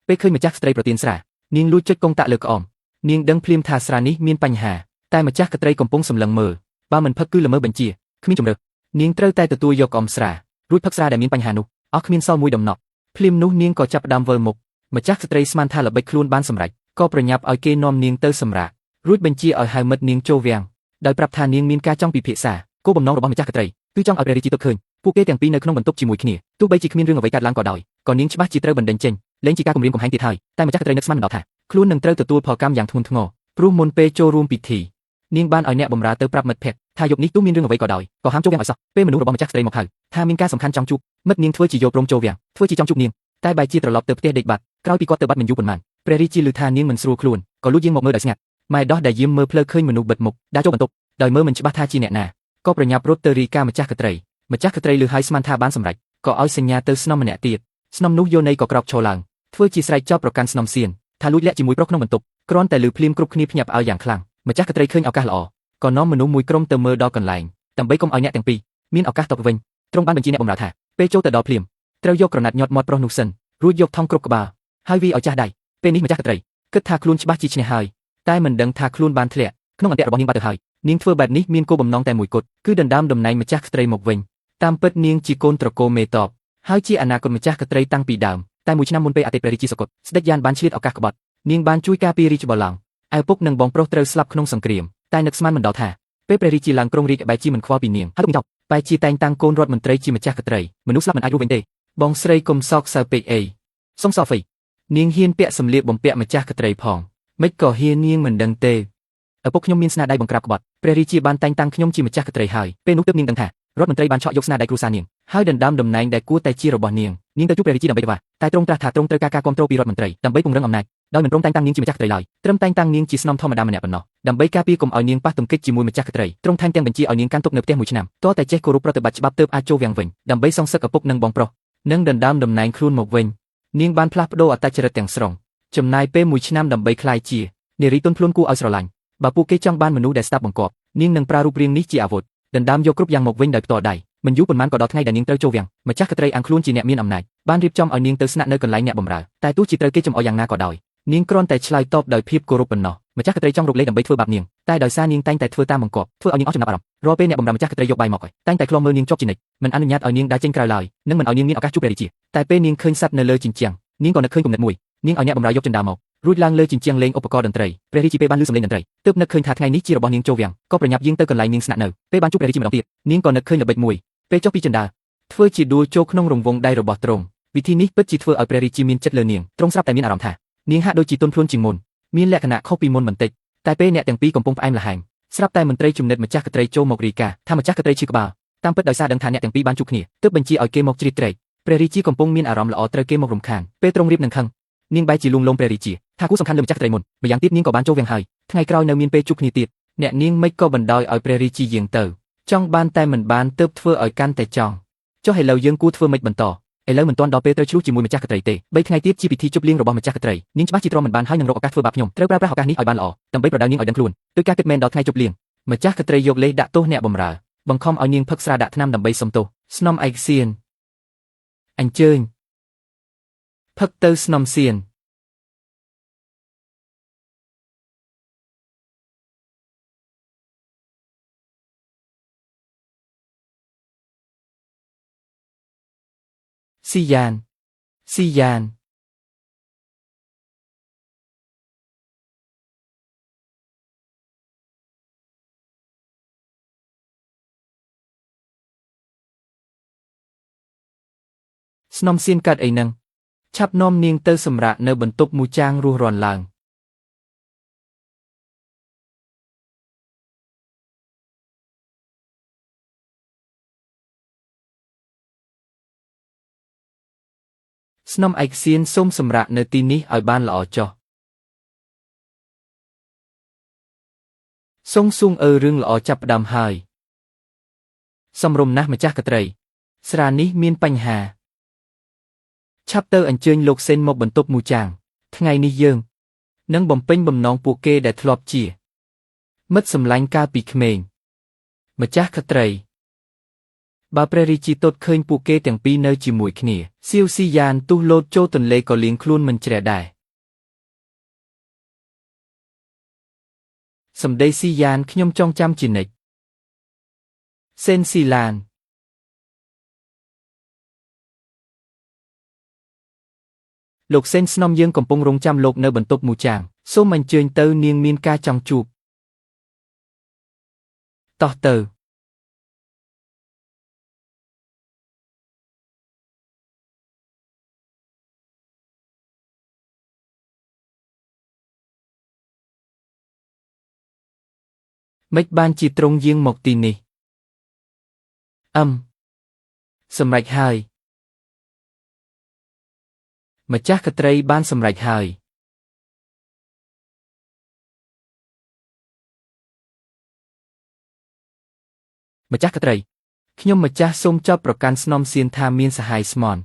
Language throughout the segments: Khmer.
ពេលឃើញម្ចាស់ស្ត្រីប្រទានស្រានាងលួចចុចកុងតាក់លើក្អមនាងដឹងភ្លាមថាស្រានេះមានបញ្ហាតែម្ចាស់កត្រីកំពុងសម្លឹងមើលបើមិនផឹកគឺល្មើបញ្ជាគ្មានជំរឿនាងត្រូវតែទទួលយកក្អមស្រារួចផឹកស្រាដែលមានបញ្ហានោះអស់គ្មានសល់មួយដំណក់ភ្លាមនោះនាងក៏ចាប់ផ្ដើមវិលមុខម្ចាស់ស្ត្រីស្មានថាល្បិចខ្លួនបានសម្រេចក៏ប្រញាប់ឲ្យគេនាំនាងទៅសម្រាករួចបញ្ជាឲ្យហៅមិត្តនាងចូលវាំងដោយប្រាប់ថានាងមានការចង់ពិភាក្សាគោលបំណងរបស់ម្ចាស់កត្រីគឺចង់ឲ្យព្រះរាជាទប់ឃើញពួកគេទាំងពីរនៅក្នុងបន្ទប់ជាមួយគ្នាទោះបីជាគ្មានរឿងអ្វីកើតឡើងក៏ដោយក៏នាងច្បាស់ជាត្រូវបណ្តេញចេញលែងជាការគំរាមកំហែងទៀតហើយតែម្ចាស់កត្រីនឹកស្មានមិនដល់ថាខ្លួននឹងត្រូវទទួលផលកម្មយ៉ាងធ្ងន់ធ្ងរព្រោះមុនពេលចូលរួមពិធីនាងបានឲ្យអ្នកបម្រើទៅប្រាប់មិត្តភក្តិថាយប់នេះទោះមានរឿងអ្វីក៏ដោយក៏ហាមចូលវាំងឲ្យសោះពេលមនុស្សរបស់ម្ចាស់ស្ត្រីមកហៅថាមានការសំខាន់ចង់ជួបមិត្តនាងធ្វើជាយកព្រមចូលវាំងធ្វើជាចង់ជួបនាងតែបែរជាត្រឡប់ទៅផ្ទះដេកបាត់ក្រោយពីគាត់ទៅបាត់មិនយូរប៉ុន្មានព្រះរាជាឮថានាងមិនស្រួលខ្លួនក៏លួចយាងមកមើលដោយស្ងាត់ម៉ែដោះដែលយាមមើលផ្លូវឃើញមនុស្សបិទមុខដើរចូលបន្ទប់ដោយមើលមិនច្បាស់ថាជាអ្នកណាក៏ប្រញាប់រត់ទៅរាយការណ៍ម្ចាស់កត្រីម្ចាស់កត្រីឮហើយស្មានថាបានសម្រេចក៏ឲ្យសញ្ញាទៅស្នំម្នាក់ទៀតស្នំនោះយោនៃក៏ក្រោកឈរឡើងធ្វើជាស្រែកចោទប្រកាន់ស្នំសៀនថាលួចលាក់ជាមួយប្រុសក្នុងបន្ទប់គ្រាន់តែឮភ្លាមគ្រប់គ្នាភ្ញាក់ផ្អើលយ៉ាងខ្លាំងម្ចាស់កត្រីឃើញឱកាសល្អក៏នាំមនុស្សមួយក្រុមទៅមើលដល់កន្លែងដើម្បីកុំឲ្យអ្នកទាំងពីរមានឱកាសតបវិញទ្រង់បានបញ្ជាអ្នកបម្រើថាពេលចូលទៅដល់ភ្លាមត្រូវយកក្រណាត់ញាត់មាត់ប្រុសនោះសិនរួចយកថង់គ្រប់ក្បាលហើយវាឲ្យចាស់ដៃពេលនេះម្ចាស់កត្រីគិតថាខ្លួនច្បាស់ជាឈ្នះហើយតែមិនដឹងថាខ្លួនបានធ្លាក់ក្នុងអន្ទាក់របស់នាងបាត់ទៅហើយនាងធ្វើបែបនេះមានគោលបំណងតែមួយគត់គឺដណ្ដើមតំណែងម្ចាស់ស្ត្រីមកវិញតាមពិតនាងជាកូនត្រកូលមេតបហើយជាអនាគតម្ចាស់ស្ត្រីតាំងពីដើមតែមួយឆ្នាំមុនពេលអតីតព្រះរាជាសកុតស្ដេចយ៉ានបានឆ្លៀតឱកាសក្បត់នាងបានជួយការពាររាជបល្ល័ង្កឯឪពុកនិងបងប្រុសត្រូវស្លាប់ក្នុងសង្គ្រាមតែនឹកស្មានមិនដល់ថាពេលព្រះរាជាឡើងគ្រងរាជ្យបែរជាមិនខ្វល់ពីនាងហើយទុកចោលបែរជាតែងតាំងកូនរដ្ឋមន្ត្រីជាម្ចាស់ស្ត្រីមនុស្សស្លាប់មិនអាចរស់វិញទេបងស្រីកុំសោកសៅពេកអីសុំសោហ្វីនាងហ៊ានពាក់សម្លៀកបំពាក់ម្ចាស់ស្ត្រីផងមិនក៏ហ៊ាននាងមិនដឹងទេឪពុកខ្ញុំមានស្នាដៃបង្ក្រាបក្បត់ព្រះរាជាបានតែងតាំងខ្ញុំជាម្ចាស់ស្ត្រីហើយពេលនោះទើបនាងដឹងថារដ្ឋមន្ត្រីបានឆក់យកស្នាដៃគ្រួសារនាងហើយដណ្ដើមតំណែងដែលគួរតែជារបស់នាងទៅជួបព្រះរាជាដើម្បីទៅវាតែទ្រង់ត្រាស់ថាទ្រង់ត្រូវការការគាំទ្រពីរដ្ឋមន្ត្រីដើម្បីពង្រឹងអំណាចដោយមិនព្រមតែងតាំងនាងជាម្ចាស់ស្ត្រីឡើយត្រឹមតែងតាំងនាងជាស្នំធម្មតាម្នាក់ប៉ុណ្ណោះដើម្បីការពារកុំឲ្យនាងប៉ះទង្គិចជាមួយម្ចាស់ស្ត្រីទ្រង់ថែមទាំងបញ្ជាឲ្យនាងកាន់ទុកនៅផ្ទះមួយឆ្នាំទាល់តែចេះគោរពប្រតិបត្តិច្បាប់ទើបអាចចូលវាំងវិញដើម្បីសងសឹកឪពុកនិងបងប្រុសនិងដណ្ដើមតំណែងខ្លួនមកវិញនាងបានផ្លាស់ប្ដូរអត្តចរិតទាំងស្រុងចំណាយពេលមួយឆ្នាំដើម្បីក្លាយជានារីទន់ភ្លន់គួរឲ្យស្រឡាញ់បើពួកគេចង់បានមនុស្សដែលស្ដាប់បង្គាប់នាងនឹងប្រើរូបរាងនេះជាអាវុធដណ្ដើមយកគ្រប់យ៉ាងមកវិញដោយផ្ទាល់ដៃមិនយូរប៉ុន្មានក៏ដល់ថ្ងៃដែលនាងត្រូវចូលវាំងម្ចាស់ស្ត្រីអាំងខ្លួនជាអ្នកមានអំណាចបានរៀបចំឲ្យនាងទៅស្នាក់នៅកន្លែងអ្នកបម្រើតែទោះជាត្រូវគេចំអកយ៉ាងណាក៏ដោយនាងគ្រាន់តែឆ្លើយតបដោយភាពគោរពប៉ុណ្ណោះម្ចាស់ស្ត្រីចង់រកលេខដើម្បីធ្វើបាបនាងតែដោយសារនាងតែងតែធ្វើតាមបង្គាប់ធ្វើឲ្យនាងអស់ចំណាប់អារម្មណ៍រាល់ពេលអ្នកបម្រើម្ចាស់ស្ត្រីយកបាយមកឲ្យតែងតែឃ្លាំមើលនាងជាប់ជានិច្ចមិនអនុញ្ញាតឲ្យនាងដើរចេញក្រៅឡើយនិងមិនឲ្យនាងមានឱកាសជួបព្រះរាជាតែពេលនាងឃើញសត្វនៅលើជញ្ជាំងនាងក៏នឹកឃើញគំនិតមួយនាងឲ្យអ្នកបម្រើយកចិន្តាមករួចឡើងលើជញ្ជាំងលេងឧបករណ៍តន្ត្រីព្រះរាជាពេលបានឮសំឡេងតន្ត្រីទើបនឹកឃើញថាថ្ងៃនេះជារបស់នាងចូលវាំងក៏ប្រញាប់យាងទៅកន្លែងនាងស្នាក់នៅពេលបានជួបព្រះរាជាម្ដងទៀតនាងក៏នឹកឃើញល្បិចមួយពេលចុះពីចិន្តាធ្វើជាដួលចូលក្នុងរង្វង់ដៃរបស់ទ្រង់វិធីនេះពិតជាធ្វើឲ្យព្រះរាជាមានចិត្តលើនាងទ្រង់ស្រាប់តែមានអារម្មណ៍ថានាងហាក់ដូចជាទន់ភ្លន់ជាងមុនមានលក្ខណៈខុសពីមុនបន្តិចតែពេលអ្នកទាំងពីរកំពុងផ្អែមល្ហែមស្រាប់តែមន្ត្រីជំនិតម្ចាស់ស្ត្រីចូលមករាយការណ៍ថាម្ចាស់ស្ត្រីឈឺក្បាលតាមពិតដោយសារដឹងថាអ្នកទាំងពីរបានជួបគ្នាទើបបញ្ជាឲ្យគេមកជ្រៀតជ្រែកព្រះរាជាកំពុងមានអារម្មណ៍ល្អត្រូវគេមករំខានពេលទ្រង់រៀបនឹងខឹងនាងបែរជាលួងលោមព្រះរាជាថាគូសំខាន់លើម្ចាស់ស្ត្រីមុនម្យ៉ាងទៀតនាងក៏បានចូលវាំងហើយថ្ងៃក្រោយនៅមានពេលជួបគ្នាទៀតអ្នកនាងមិនក៏បណ្ដោយឲ្យព្រះរាជាយាងទៅចង់បានតែមិនបានទើបធ្វើឲ្យកាន់តែចង់ចុះឥឡូវយើងគួរធ្វើម៉េចបន្តឥឡូវមិនទាន់ដល់ពេលត្រូវឆ្លុះជាមួយម្ចាស់ស្ត្រីទេ3ថ្ងៃទៀតជាពិធីជប់លៀងរបស់ម្ចាស់ស្ត្រីនាងច្បាស់ជាទ្រាំមិនបានហើយនឹងរកឱកាសធ្វើបាបខ្ញុំត្រូវប្រើប្រាស់ឱកាសនេះឲ្យបានល្អដើម្បីប្រដៅនាងឲ្យដឹងខ្លួនដោយការគិតមែនដល់ថ្ងៃជប់លៀងម្ចាស់ស្ត្រីយកលេសដាក់ទោសអ្នកបម្រើបង្ខំឲ្យនាងផឹកស្រាដាក់ថ្នាំដើម្បីសុំទោសស្នំឯកសៀនអញ្ជើញផឹកទៅស្នំសៀនស៊ីយ៉ានស៊ីយ៉ានស្នំសៀនកាត់អីហ្នឹងឆាប់នាំនាងទៅសម្រាកនៅបន្ទប់មូចាងរស់រាន់ឡើងស្នំឯកសៀនសូមសម្រាកនៅទីនេះឲ្យបានល្អចុះសុងសួងរឿងល្អចាប់ផ្ដើមហើយសំរុំណាស់ម្ចាស់កត្រីស្រានេះមានបញ្ហាឆាប់ទៅអញ្ជើញលោកសេនមកបន្ទប់មូចាងថ្ងៃនេះយើងនឹងបំពេញបំណងពួកគេដែលធ្លាប់ជាមិត្តសម្លាញ់កាលពីក្មេងម្ចាស់កត្រី បើព្រះរាជាទតឃើញពួកគេទាំងពីរនៅជាមួយគ្នាសៀវស៊ីយ៉ានទុះលោតចូលទន្លេក៏លៀងខ្លួនមិនជ្រះដែរសម្ដីស៊ីយ៉ានខ្ញុំចងចាំជានិច្ចសេនស៊ីឡានលោកសេនស្នំយើងកំពុងរងចាំលោកនៅបន្ទប់មូចាងសូមអញ្ជើញទៅនាងមានការចង់ជួបតោះទៅមិនបានជាត្រង់យាងមកទីនេះសម្រេចហើយម្ចាស់ក្ត្រីបានសម្រេចហើយម្ចាស់ក្ត្រីខ្ញុំម្ចាស់សូមចោទប្រកាន់ស្នំសៀនថាមានសហាយស្មន់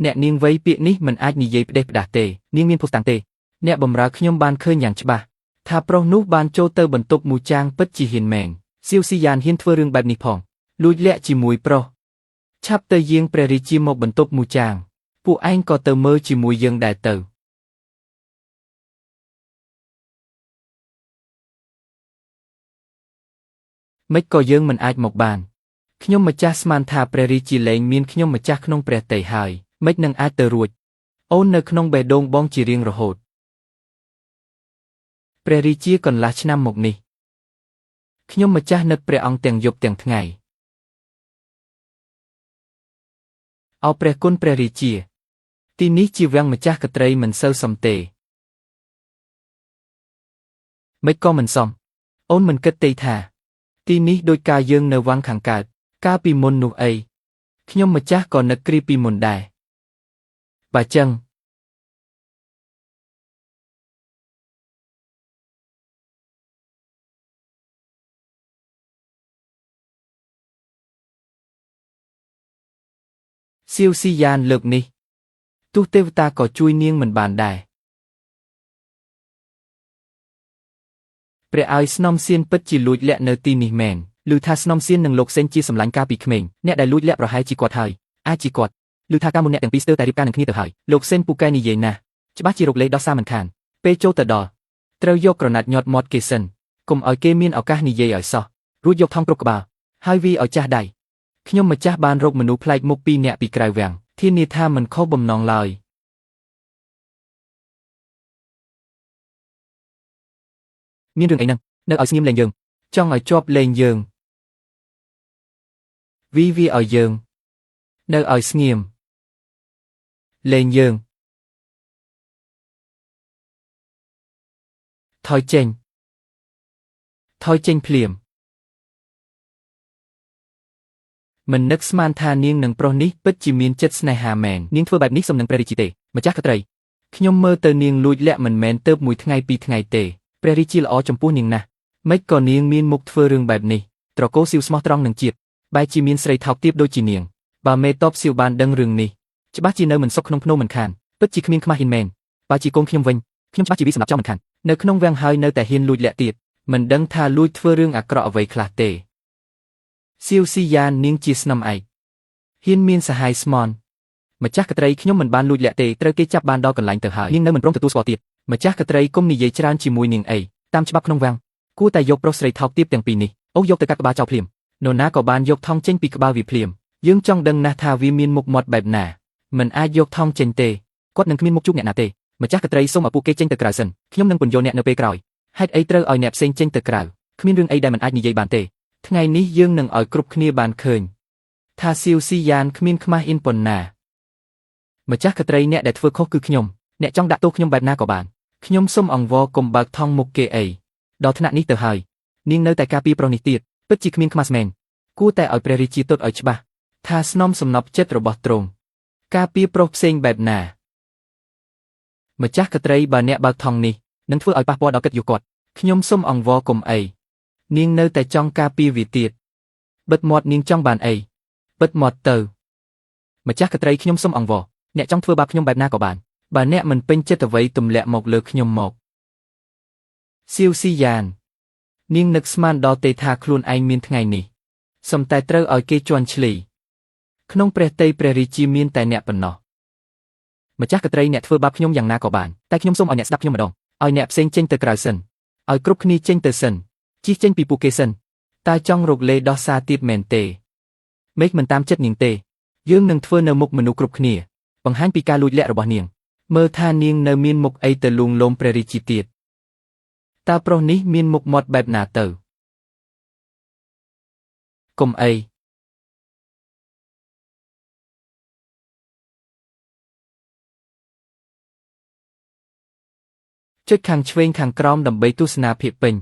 អ្នកនាងវ័យពាក្យនេះមិនអាចនិយាយផ្ដេសផ្ដាស់ទេនាងមានភស្តុតាងទេអ្នកបម្រើខ្ញុំបានឃើញយ៉ាងច្បាស់ថាប្រុសនោះបានចូលទៅបន្ទប់មូចាងពិតជាហ៊ានមែនសៀវស៊ីយ៉ានហ៊ានធ្វើរឿងបែបនេះផងលួចលាក់ជាមួយប្រុសឆាប់ទៅយាងព្រះរាជាមកបន្ទប់មូចាងពួកឯងក៏ទៅមើលជាមួយយើងដែរទៅមិនក៏យើងមិនអាចមកបានខ្ញុំម្ចាស់ស្មានថាព្រះរាជាលែងមានខ្ញុំម្ចាស់ក្នុងព្រះទ័យហើយមិននឹងអាចទៅរួចអូននៅក្នុងបេះដូងបងជារៀងរហូតព្រះរាជាកន្លះឆ្នាំមកនេះខ្ញុំម្ចាស់នឹកព្រះអង្គទាំងយប់ទាំងថ្ងៃអោព្រះគុណព្រះរាជាទីនេះជាវាំងម្ចាស់ក្ត្រីមិនសូវសមទេមិនក៏មិនសមអូនមិនគិតទេថាទីនេះដូចការយើងនៅវាំងខាងកើតកាលពីមុននោះអីខ្ញុំម្ចាស់ក៏នឹកគ្រាពីមុនដែរបើចឹងសៀវស៊ីយ៉ានលើកនេះទោះទេវតាក៏ជួយនាងមិនបានដែរព្រះឲ្យស្នំសៀនពិតជាលួចលាក់នៅទីនេះមែនឮថាស្នំសៀននិងលោកសេនជាសម្លាញ់កាលពីក្មេងអ្នកដែលលួចលាក់ប្រហែលជាគាត់ហើយអាចជាគាត់ឮថាកាលមុនអ្នកទាំងពីរស្ទើរតែរៀបការនឹងគ្នាទៅហើយលោកសេនពូកែនិយាយណាស់ច្បាស់ជារកលេខដោះសារមិនខានពេលចូលទៅដល់ត្រូវយកក្រណាត់ញាត់មាត់គេសិនកុំឲ្យគេមានឱកាសនិយាយឲ្យសោះរួចយកថង់គ្រប់ក្បាលហើយវាឲ្យចាស់ដៃខ្ញុំម្ចាស់បានរកមនុស្សប្លែកមុខ2នាក់ពីក្រៅវាំងធានាថាមិនខុសបំណងឡើយមានរឿងអីហ្នឹងនៅឲ្យស្ងៀមលេងយើងចង់ឲ្យជាប់លេងយើងវាឲ្យយើងនៅឲ្យស្ងៀមលេងយើងថយចេញភ្លាមមិននឹកស្មានថានាងនឹងប្រុសនេះពិតជាមានចិត្តស្នេហាមែននាងធ្វើបែបនេះសំនឹងព្រះរាជាទេម្ចាស់ក្ត្រីខ្ញុំមើលទៅនាងលួចលាក់មិនមែនទៅមួយថ្ងៃពីរថ្ងៃទេព្រះរាជាល្អចំពោះនាងណាស់មិនក៏នាងមានមុខធ្វើរឿងបែបនេះត្រកូលសៀវស្មោះត្រង់នឹងជាតិបែរជាមានស្រីថោកទាបដូចជានាងបើមេតបសៀវបានដឹងរឿងនេះច្បាស់ជានៅមិនសុខក្នុងភ្នោមិនខានពិតជាគ្មានខ្មាស់ហ៊ានមែនបើជាកូនខ្ញុំវិញខ្ញុំច្បាស់ជាវាសម្រាប់ចោលមិនខាននៅក្នុងវាំងហើយនៅតែហ៊ានលួចលាក់ទៀតមិនដឹងថាលួចធ្វើរឿងអាក្រក់អ្វីខ្លះទេសៀវស៊ីយ៉ាននាងជាស្នំឯកហ៊ានមានសហាយស្មន់ម្ចាស់ក្ត្រីខ្ញុំមិនបានលួចលាក់ទេត្រូវគេចាប់បានដល់កន្លែងទៅហើយនាងនៅមិនព្រមទទួលស្គាល់ទៀតម្ចាស់ក្ត្រីគុំនិយាយច្រើនជាមួយនាងអីតាមច្បាប់ក្នុងវាំងគួរតែយកប្រុសស្រីថោកទាបទាំងពីរនេះអូយកទៅកាត់ក្បាលចោលភ្លាមនរណាក៏បានយកថង់ចេញពីក្បាលវាភ្លាមយើងចង់ដឹងណាស់ថាវាមានមុខមាត់បែបណាមិនអាចយកថង់ចេញទេគាត់នឹងគ្មានមុខជួបអ្នកណាទេម្ចាស់ក្ត្រីសូមឲ្យពួកគេចេញទៅក្រៅសិនខ្ញុំនឹងពន្យល់អ្នកនៅពេលក្រោយហេតុអីត្រូវឲ្យអ្នកផ្សេងចេញទៅក្រៅគ្មានរឿងអីដែលមិនអាចនិយាយបានទេថ្ងៃនេះយើងនឹងឲ្យគ្រប់គ្នាបានឃើញថាសៀវស៊ីយ៉ានគ្មានខ្មាស់អ៊ីនប៉ុណ្ណាម្ចាស់ក្ត្រីអ្នកដែលធ្វើខុសគឺខ្ញុំអ្នកចង់ដាក់ទោសខ្ញុំបែបណាក៏បានខ្ញុំសូមអង្វរកុំបើកថង់មុខគេអីដល់ថ្នាក់នេះទៅហើយនាងនៅតែការពារប្រុសនេះទៀតពិតជាគ្មានខ្មាស់មែនគួរតែឲ្យព្រះរាជាទតឲ្យច្បាស់ថាស្នំសំណប់ចិត្តរបស់ទ្រង់ការពារប្រុសផ្សេងបែបណាម្ចាស់ក្ត្រីបើអ្នកបើកថង់នេះនឹងធ្វើឲ្យប៉ះពាល់ដល់កិត្តិយសគាត់ខ្ញុំសូមអង្វរកុំអីនាងនៅតែចង់ការពារវាទៀតបិទមាត់នាងចង់បានអីបិទមាត់ទៅម្ចាស់ក្ត្រីខ្ញុំសូមអង្វរអ្នកចង់ធ្វើបាបខ្ញុំបែបណាក៏បានបើអ្នកមិនពេញចិត្តអ្វីទម្លាក់មកលើខ្ញុំមកសៀវស៊ីយ៉ាននាងនឹកស្មានដល់ទេថាខ្លួនឯងមានថ្ងៃនេះសំតែត្រូវឲ្យគេជន់ឈ្លី ក្នុងព្រះតីព្រះរាជាមានតែអ្នកប៉ុណ្ណោះម្ចាស់កត្រីអ្នកធ្វើបាបខ្ញុំយ៉ាងណាក៏បានតែខ្ញុំសូមឲ្យអ្នកស្ដាប់ខ្ញុំម្ដងឲ្យអ្នកផ្សេងចេញទៅក្រៅសិនឲ្យគ្រប់គ្នាចេញទៅសិនជិះចេញពីពួកគេសិនតើចង់រកលេដោះសារទៀតមែនទេមេឃមិនតាមចិត្តនាងទេយើងនឹងធ្វើនៅមុខមនុស្សគ្រប់គ្នាបង្ហាញពីការលួចលាក់របស់នាងមើលថានាងនៅមានមុខអីទៅលួងលោមព្រះរាជាទៀតតើប្រុសនេះមានមុខមាត់បែបណាទៅកុំអីចុចខាងឆ្វេងខាងក្រោមដើម្បីទស្សនាភាពពេញ